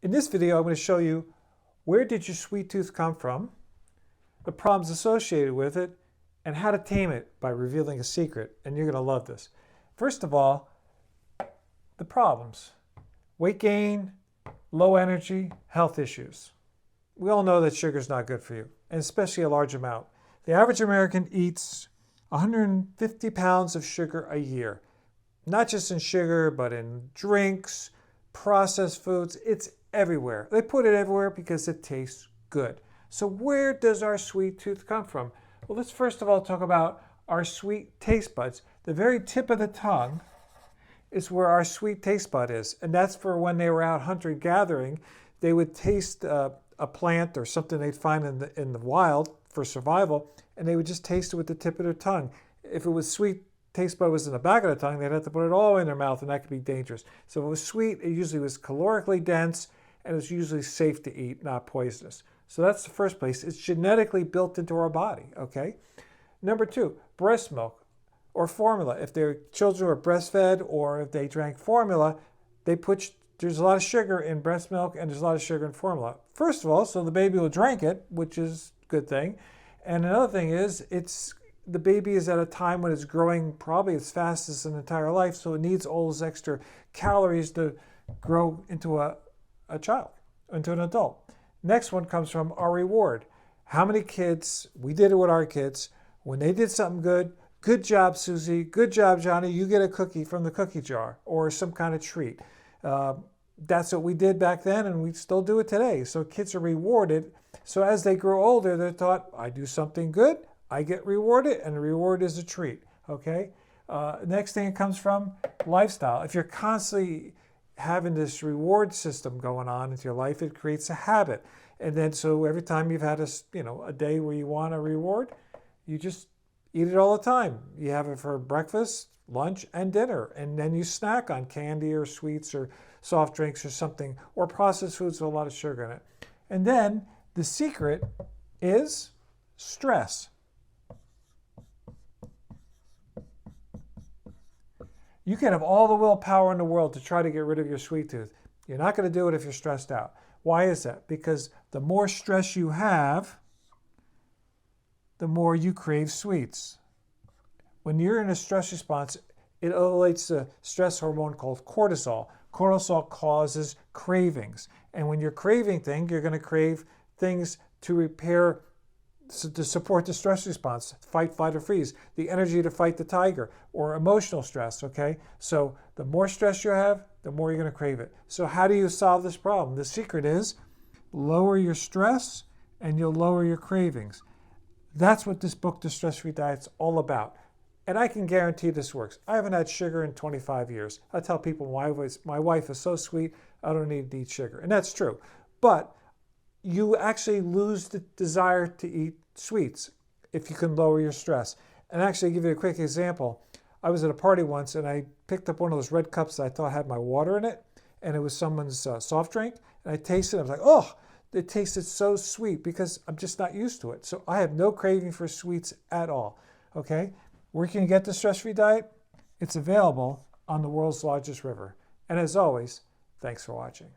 In this video, I'm going to show you where did your sweet tooth come from, the problems associated with it, and how to tame it by revealing a secret. And you're going to love this. First of all, the problems. Weight gain, low energy, health issues. We all know that sugar is not good for you, and especially a large amount. The average American eats 150 pounds of sugar a year. Not just in sugar, but in drinks, processed foods. It's everywhere. They put it everywhere because it tastes good. So where does our sweet tooth come from? Well, let's first of all talk about our sweet taste buds. The very tip of the tongue is where our sweet taste bud is. And that's for when they were out hunter-gathering, they would taste a plant or something they'd find in the wild for survival, and they would just taste it with the tip of their tongue. If it was sweet, taste bud was in the back of the tongue, they'd have to put it all in their mouth, and that could be dangerous. So if it was sweet, it usually was calorically dense, and it was usually safe to eat, not poisonous. So that's the first place. It's genetically built into our body, okay? Number two, breast milk or formula. If their children were breastfed or if they drank formula, there's a lot of sugar in breast milk and there's a lot of sugar in formula. First of all, so the baby will drink it, which is a good thing. And another thing is, the baby is at a time when it's growing probably as fast as an entire life, so it needs all those extra calories to grow into a child, into an adult. Next one comes from our reward. How many kids, we did it with our kids, when they did something good, good job, Susie, good job, Johnny, you get a cookie from the cookie jar or some kind of treat. That's what we did back then, and we still do it today. So kids are rewarded. So as they grow older, they're taught, I do something good, I get rewarded, and the reward is a treat, okay? Next thing it comes from lifestyle. If you're constantly having this reward system going on into your life, it creates a habit. And then so every time you've had a day where you want a reward, you just eat it all the time. You have it for breakfast, lunch, and dinner. And then you snack on candy or sweets or soft drinks or something, or processed foods with a lot of sugar in it. And then the secret is stress. You can have all the willpower in the world to try to get rid of your sweet tooth. You're not going to do it if you're stressed out. Why is that? Because the more stress you have, the more you crave sweets. When you're in a stress response, it elevates the stress hormone called cortisol. Cortisol causes cravings. And when you're craving things, you're going to crave things to support the stress response, fight, flight, or freeze, the energy to fight the tiger, or emotional stress, okay? So the more stress you have, the more you're going to crave it. So how do you solve this problem? The secret is lower your stress and you'll lower your cravings. That's what this book, The Stress-Free Diet, is all about. And I can guarantee this works. I haven't had sugar in 25 years. I tell people my wife is so sweet, I don't need to eat sugar. And that's true. But you actually lose the desire to eat sweets if you can lower your stress. And actually, I'll give you a quick example. I was at a party once and I picked up one of those red cups that I thought had my water in it, and it was someone's soft drink. And I tasted it. I was like, oh, it tasted so sweet because I'm just not used to it. So I have no craving for sweets at all. Okay? Where can you get the stress-free diet? It's available on the world's largest river. And as always, thanks for watching.